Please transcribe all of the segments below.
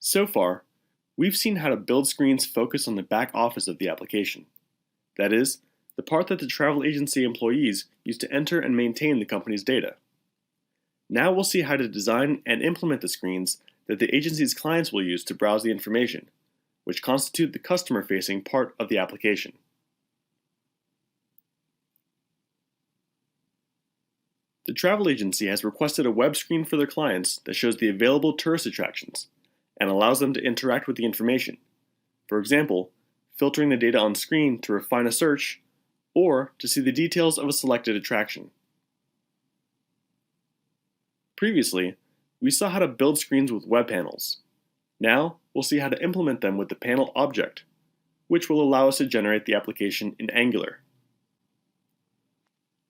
So far, we've seen how to build screens focus on the back office of the application. That is, the part that the travel agency employees use to enter and maintain the company's data. Now we'll see how to design and implement the screens that the agency's clients will use to browse the information, which constitute the customer-facing part of the application. The travel agency has requested a web screen for their clients that shows the available tourist attractions and allows them to interact with the information. For example, filtering the data on screen to refine a search or to see the details of a selected attraction. Previously, we saw how to build screens with web panels. Now, we'll see how to implement them with the panel object, which will allow us to generate the application in Angular.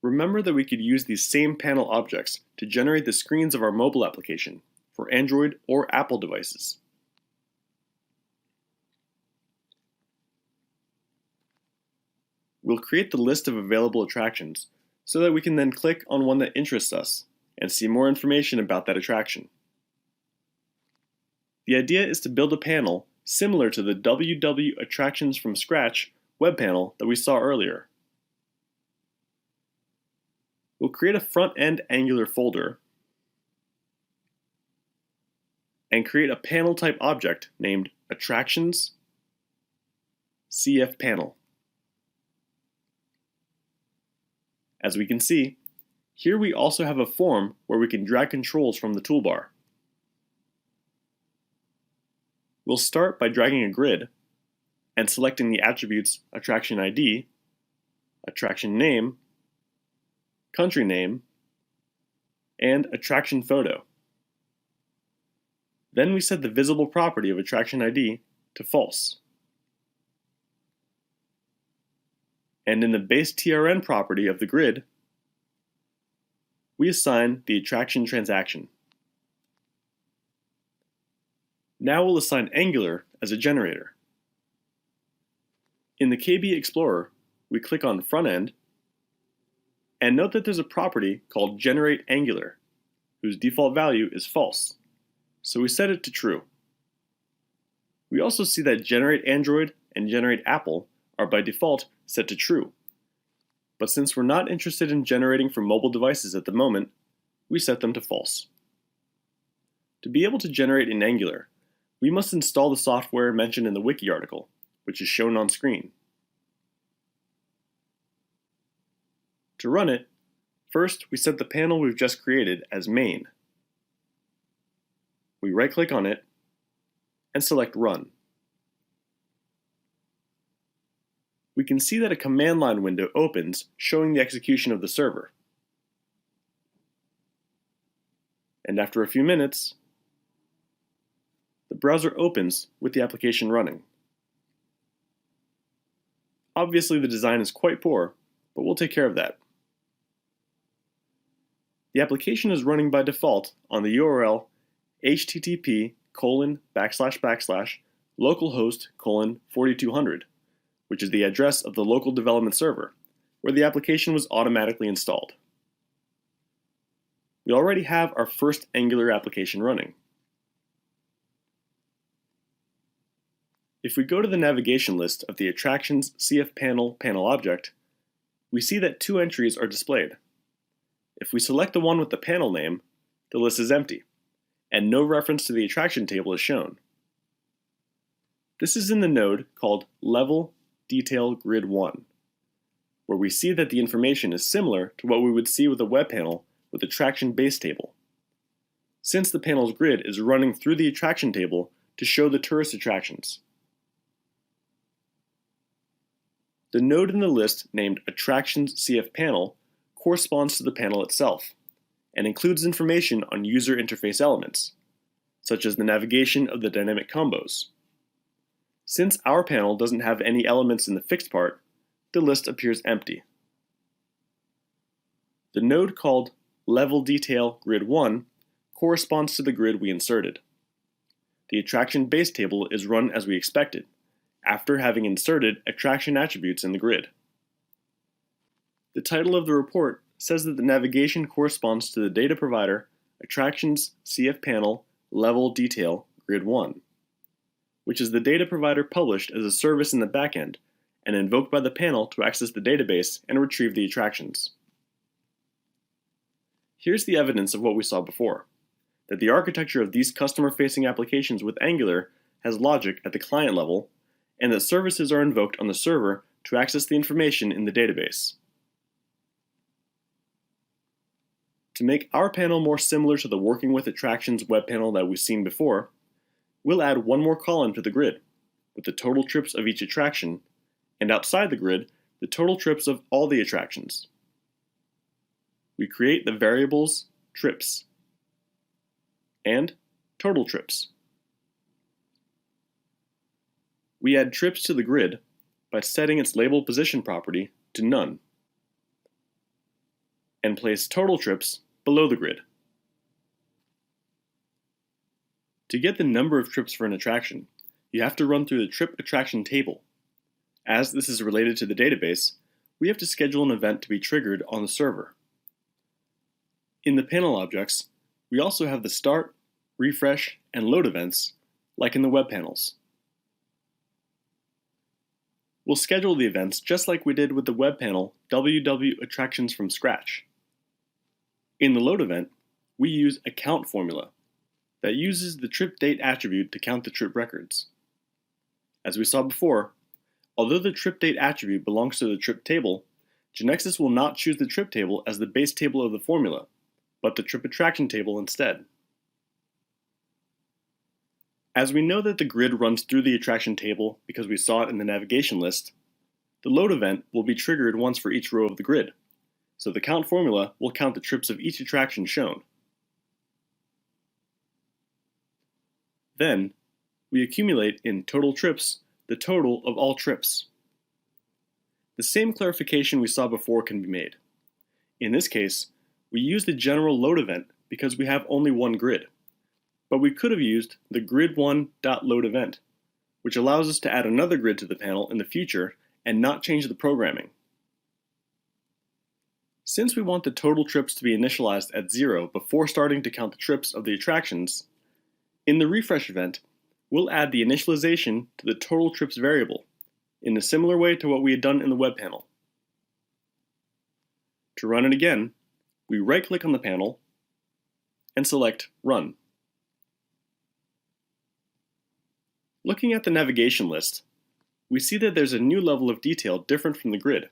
Remember that we could use these same panel objects to generate the screens of our mobile application for Android or Apple devices. We'll create the list of available attractions so that we can then click on one that interests us and see more information about that attraction. The idea is to build a panel similar to the WW Attractions from Scratch web panel that we saw earlier. We'll create a front-end Angular folder and create a panel type object named Attractions CF Panel. As we can see, here we also have a form where we can drag controls from the toolbar. We'll start by dragging a grid and selecting the attributes Attraction ID, Attraction Name, Country Name, and Attraction Photo. Then we set the visible property of Attraction ID to false. And in the base TRN property of the grid, we assign the attraction transaction. Now we'll assign Angular as a generator. In the KB Explorer, we click on Front End, and note that there's a property called Generate Angular, whose default value is false, so we set it to true. We also see that Generate Android and Generate Apple are by default set to true. But since we're not interested in generating for mobile devices at the moment, we set them to false. To be able to generate in Angular, we must install the software mentioned in the wiki article, which is shown on screen. To run it, first we set the panel we've just created as main. We right-click on it and select Run. We can see that a command line window opens showing the execution of the server. And after a few minutes, the browser opens with the application running. Obviously the design is quite poor, but we'll take care of that. The application is running by default on the URL http://localhost:4200, which is the address of the local development server, where the application was automatically installed. We already have our first Angular application running. If we go to the navigation list of the Attractions CF Panel panel object, we see that two entries are displayed. If we select the one with the panel name, the list is empty, and no reference to the attraction table is shown. This is in the node called Level Detail Grid 1, where we see that the information is similar to what we would see with a web panel with attraction base table, since the panel's grid is running through the attraction table to show the tourist attractions. The node in the list named Attractions CF Panel corresponds to the panel itself and includes information on user interface elements, such as the navigation of the dynamic combos. Since our panel doesn't have any elements in the fixed part, the list appears empty. The node called Level Detail Grid 1 corresponds to the grid we inserted. The attraction base table is run as we expected, after having inserted attraction attributes in the grid. The title of the report says that the navigation corresponds to the data provider Attractions CF Panel Level Detail Grid 1. which is the data provider published as a service in the backend and invoked by the panel to access the database and retrieve the attractions. Here's the evidence of what we saw before, that the architecture of these customer-facing applications with Angular has logic at the client level, and that services are invoked on the server to access the information in the database. To make our panel more similar to the Working with Attractions web panel that we've seen before, we'll add one more column to the grid, with the total trips of each attraction, and outside the grid, the total trips of all the attractions. We create the variables trips and total trips. We add trips to the grid by setting its label position property to none, and place total trips below the grid. To get the number of trips for an attraction, you have to run through the trip attraction table. As this is related to the database, we have to schedule an event to be triggered on the server. In the panel objects, we also have the start, refresh, and load events, like in the web panels. We'll schedule the events just like we did with the web panel WW attractions from scratch. In the load event, we use a count formula that uses the trip date attribute to count the trip records. As we saw before, although the trip date attribute belongs to the trip table, GeneXus will not choose the trip table as the base table of the formula, but the trip attraction table instead. As we know that the grid runs through the attraction table because we saw it in the navigation list, the load event will be triggered once for each row of the grid, so the count formula will count the trips of each attraction shown. Then, we accumulate in total trips the total of all trips. The same clarification we saw before can be made. In this case, we use the general load event because we have only one grid, but we could have used the grid1.load event, which allows us to add another grid to the panel in the future and not change the programming. Since we want the total trips to be initialized at 0 before starting to count the trips of the attractions, in the refresh event, we'll add the initialization to the total trips variable in a similar way to what we had done in the web panel. To run it again, we right-click on the panel and select Run. Looking at the navigation list, we see that there's a new level of detail different from the grid,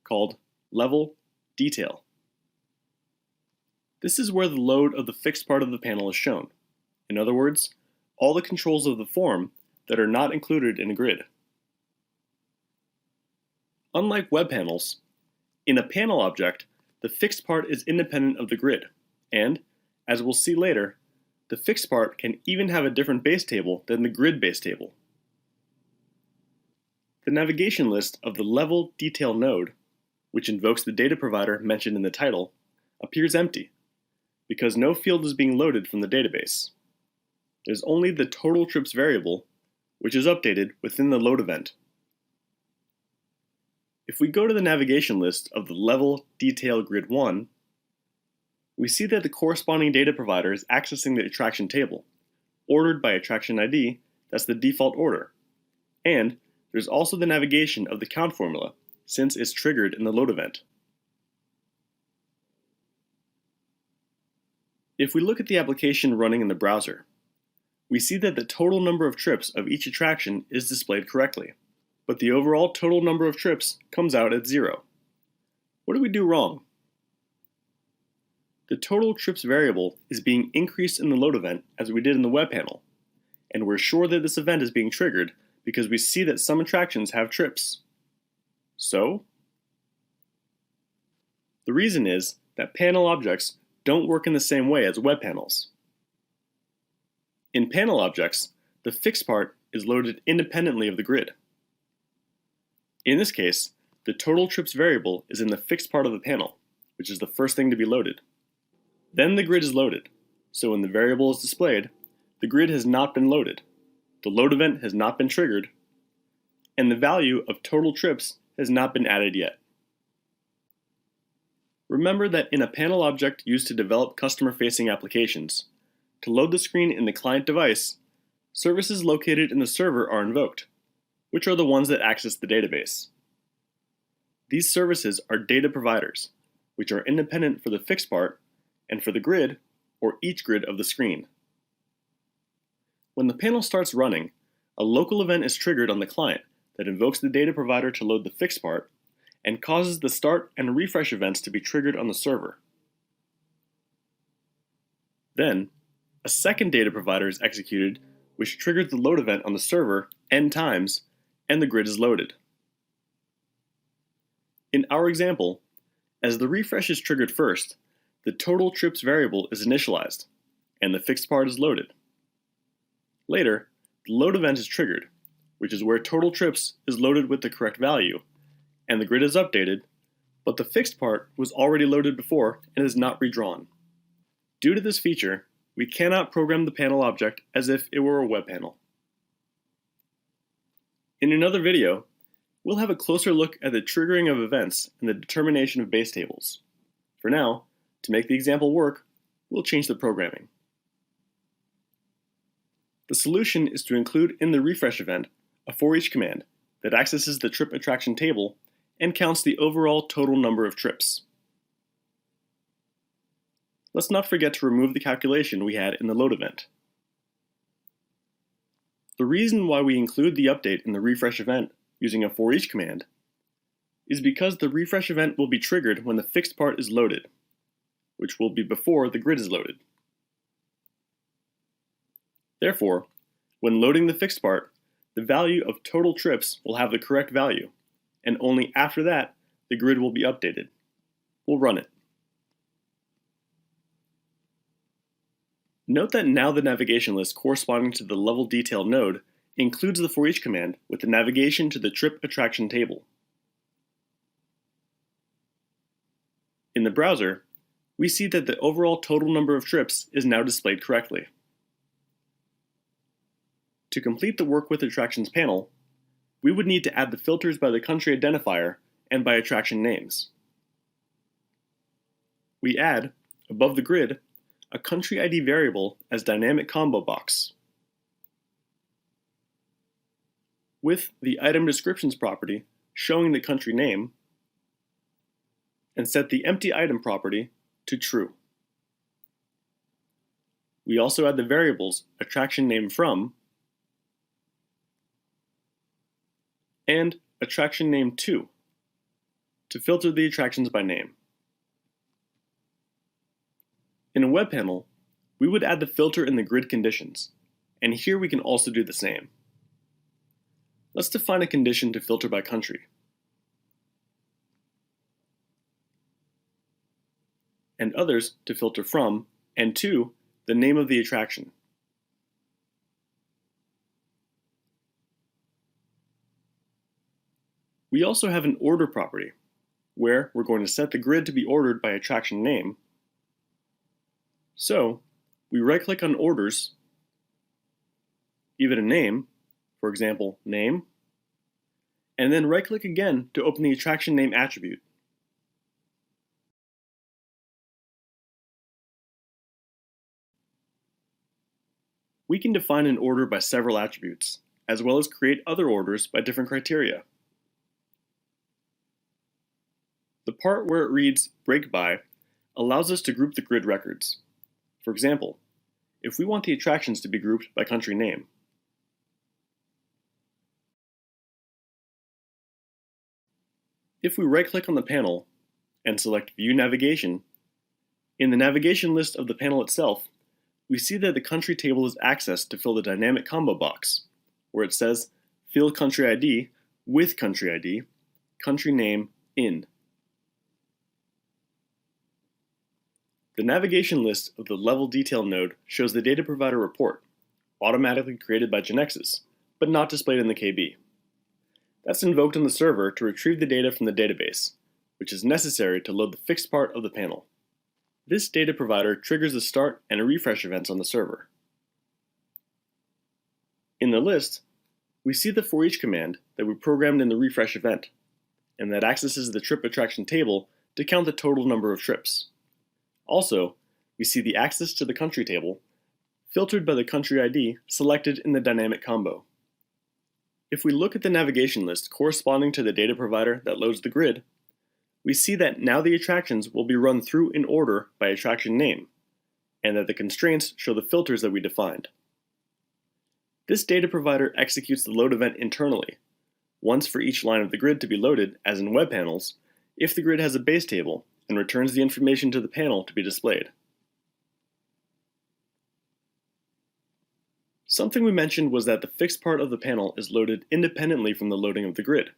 called Level Detail. This is where the load of the fixed part of the panel is shown. In other words, all the controls of the form that are not included in a grid. Unlike web panels, in a panel object, the fixed part is independent of the grid, and, as we'll see later, the fixed part can even have a different base table than the grid base table. The navigation list of the Level Detail node, which invokes the data provider mentioned in the title, appears empty, because no field is being loaded from the database. There's only the total trips variable, which is updated within the load event. If we go to the navigation list of the Level Detail Grid 1, we see that the corresponding data provider is accessing the attraction table, ordered by attraction ID, that's the default order, and there's also the navigation of the count formula, since it's triggered in the load event. If we look at the application running in the browser, we see that the total number of trips of each attraction is displayed correctly, but the overall total number of trips comes out at 0. What did we do wrong? The total trips variable is being increased in the load event as we did in the web panel, and we're sure that this event is being triggered because we see that some attractions have trips. So, the reason is that panel objects don't work in the same way as web panels. In panel objects, the fixed part is loaded independently of the grid. In this case, the total trips variable is in the fixed part of the panel, which is the first thing to be loaded. Then the grid is loaded, so when the variable is displayed, the grid has not been loaded, the load event has not been triggered, and the value of total trips has not been added yet. Remember that in a panel object used to develop customer-facing applications, to load the screen in the client device, services located in the server are invoked, which are the ones that access the database. These services are data providers, which are independent for the fixed part and for the grid, or each grid of the screen. When the panel starts running, a local event is triggered on the client that invokes the data provider to load the fixed part and causes the start and refresh events to be triggered on the server. Then, a second data provider is executed, which triggers the load event on the server n times, and the grid is loaded. In our example, as the refresh is triggered first, the total trips variable is initialized, and the fixed part is loaded. Later, the load event is triggered, which is where total trips is loaded with the correct value, and the grid is updated, but the fixed part was already loaded before and is not redrawn. Due to this feature, we cannot program the panel object as if it were a web panel. In another video, we'll have a closer look at the triggering of events and the determination of base tables. For now, to make the example work, we'll change the programming. The solution is to include in the refresh event a for each command that accesses the trip attraction table and counts the overall total number of trips. Let's not forget to remove the calculation we had in the load event. The reason why we include the update in the refresh event using a for each command is because the refresh event will be triggered when the fixed part is loaded, which will be before the grid is loaded. Therefore, when loading the fixed part, the value of total trips will have the correct value, and only after that, the grid will be updated. We'll run it. Note that now the navigation list corresponding to the level detail node includes the for each command with the navigation to the trip attraction table. In the browser, we see that the overall total number of trips is now displayed correctly. To complete the Work with Attractions panel, we would need to add the filters by the country identifier and by attraction names. We add, above the grid, a country ID variable as dynamic combo box. With the item descriptions property showing the country name, and set the empty item property to true. We also add the variables attraction name from and attraction name to filter the attractions by name. In a web panel, we would add the filter in the grid conditions, and here we can also do the same. Let's define a condition to filter by country. And others to filter from and to the name of the attraction. We also have an order property, where we're going to set the grid to be ordered by attraction name. So, we right-click on orders, give it a name, for example, name, and then right-click again to open the attraction name attribute. We can define an order by several attributes, as well as create other orders by different criteria. The part where it reads break by allows us to group the grid records. For example, if we want the attractions to be grouped by country name. If we right-click on the panel and select View Navigation, in the navigation list of the panel itself, we see that the country table is accessed to fill the dynamic combo box, where it says Fill Country ID with Country ID, Country Name in. The navigation list of the level detail node shows the data provider report, automatically created by GeneXus, but not displayed in the KB. That's invoked on the server to retrieve the data from the database, which is necessary to load the fixed part of the panel. This data provider triggers the start and refresh events on the server. In the list, we see the for each command that we programmed in the refresh event, and that accesses the trip attraction table to count the total number of trips. Also, we see the access to the country table filtered by the country ID selected in the dynamic combo. If we look at the navigation list corresponding to the data provider that loads the grid, we see that now the attractions will be run through in order by attraction name, and that the constraints show the filters that we defined. This data provider executes the load event internally, once for each line of the grid to be loaded, as in web panels, if the grid has a base table, and returns the information to the panel to be displayed. Something we mentioned was that the fixed part of the panel is loaded independently from the loading of the grid.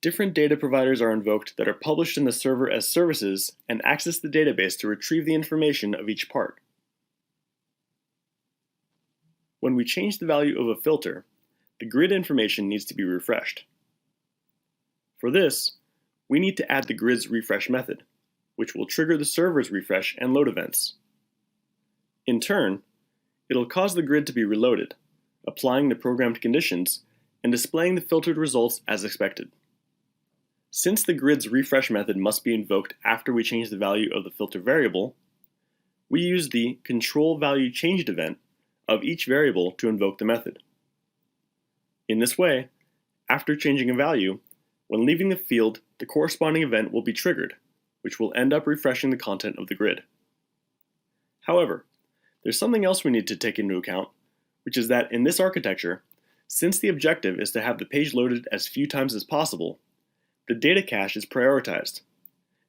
Different data providers are invoked that are published in the server as services and access the database to retrieve the information of each part. When we change the value of a filter, the grid information needs to be refreshed. For this, we need to add the grid's refresh method, which will trigger the server's refresh and load events. In turn, it'll cause the grid to be reloaded, applying the programmed conditions and displaying the filtered results as expected. Since the grid's refresh method must be invoked after we change the value of the filter variable, we use the control value changed event of each variable to invoke the method. In this way, after changing a value, when leaving the field, the corresponding event will be triggered, which will end up refreshing the content of the grid. However, there's something else we need to take into account, which is that in this architecture, since the objective is to have the page loaded as few times as possible, the data cache is prioritized.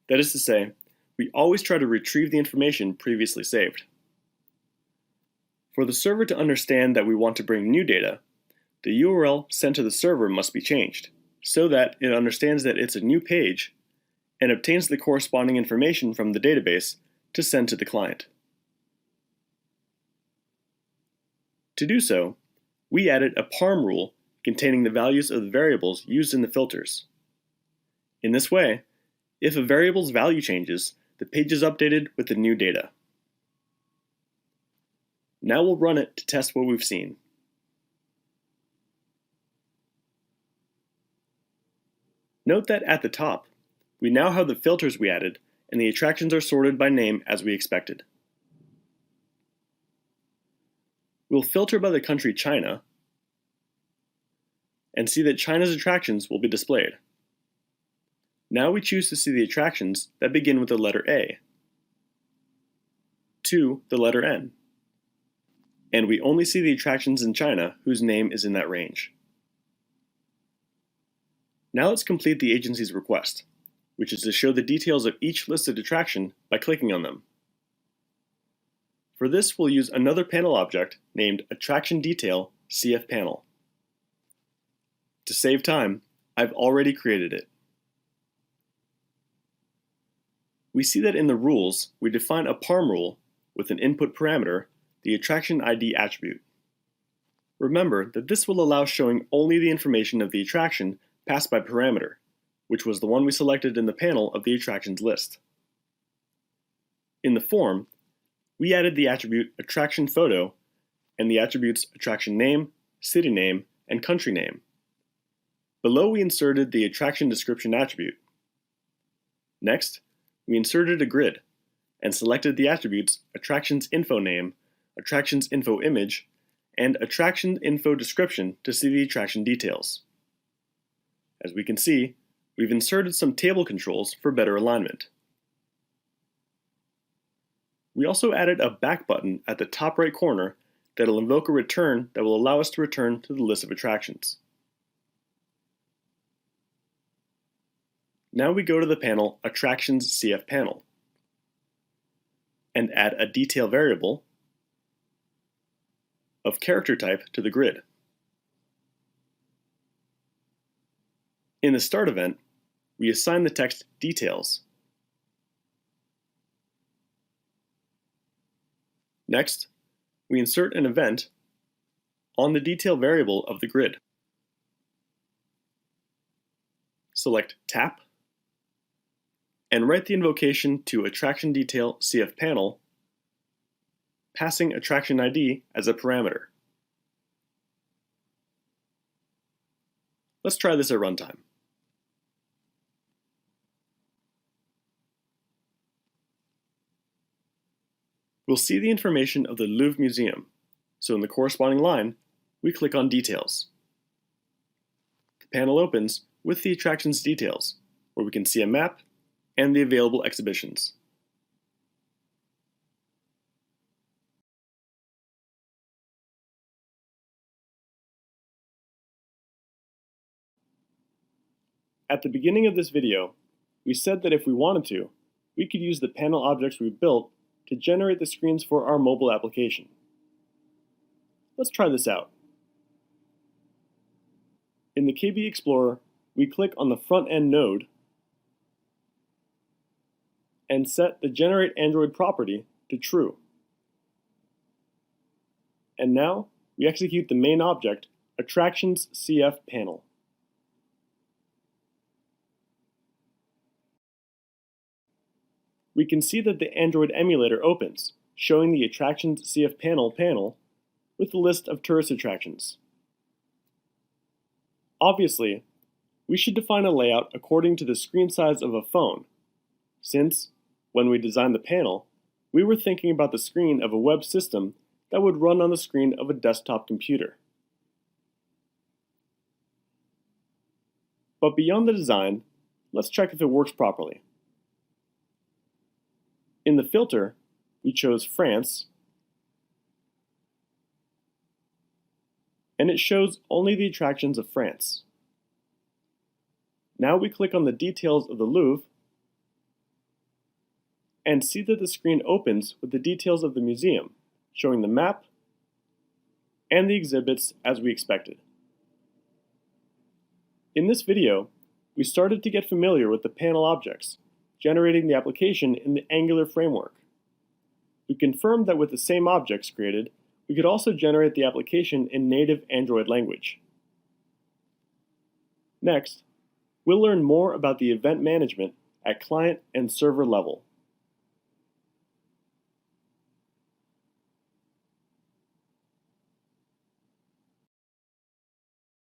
That is to say, we always try to retrieve the information previously saved. For the server to understand that we want to bring new data, the URL sent to the server must be changed, so that it understands that it's a new page and obtains the corresponding information from the database to send to the client. To do so, we added a parm rule containing the values of the variables used in the filters. In this way, if a variable's value changes, the page is updated with the new data. Now we'll run it to test what we've seen. Note that at the top, we now have the filters we added, and the attractions are sorted by name as we expected. We'll filter by the country China, and see that China's attractions will be displayed. Now we choose to see the attractions that begin with the letter A, to the letter N, and we only see the attractions in China whose name is in that range. Now let's complete the agency's request, which is to show the details of each listed attraction by clicking on them. For this, we'll use another panel object named Attraction Detail CF Panel. To save time, I've already created it. We see that in the rules, we define a parm rule with an input parameter, the attraction ID attribute. Remember that this will allow showing only the information of the attraction passed by parameter, which was the one we selected in the panel of the attractions list. In the form, we added the attribute attraction photo and the attributes attraction name, city name, and country name. Below, we inserted the attraction description attribute. Next, we inserted a grid and selected the attributes attractions info name, attractions info image, and attraction info description to see the attraction details. As we can see, we've inserted some table controls for better alignment. We also added a back button at the top right corner that will invoke a return that will allow us to return to the list of attractions. Now we go to the panel Attractions CF Panel and add a detail variable of character type to the grid. In the start event, we assign the text details. Next, we insert an event on the detail variable of the grid. Select Tap and write the invocation to Attraction Detail CF Panel, passing Attraction ID as a parameter. Let's try this at runtime. We'll see the information of the Louvre Museum, so in the corresponding line, we click on Details. The panel opens with the attraction's details, where we can see a map and the available exhibitions. At the beginning of this video, we said that if we wanted to, we could use the panel objects we built to generate the screens for our mobile application. Let's try this out. In the KB Explorer, we click on the front-end node and set the Generate Android property to True. And now, we execute the main object, Attractions CF Panel. We can see that the Android emulator opens, showing the Attractions CF panel with the list of tourist attractions. Obviously, we should define a layout according to the screen size of a phone, since, when we designed the panel, we were thinking about the screen of a web system that would run on the screen of a desktop computer. But beyond the design, let's check if it works properly. In the filter, we chose France, and it shows only the attractions of France. Now we click on the details of the Louvre and see that the screen opens with the details of the museum, showing the map and the exhibits as we expected. In this video, we started to get familiar with the panel objects, generating the application in the Angular framework. We confirmed that with the same objects created, we could also generate the application in native Android language. Next, we'll learn more about the event management at client and server level.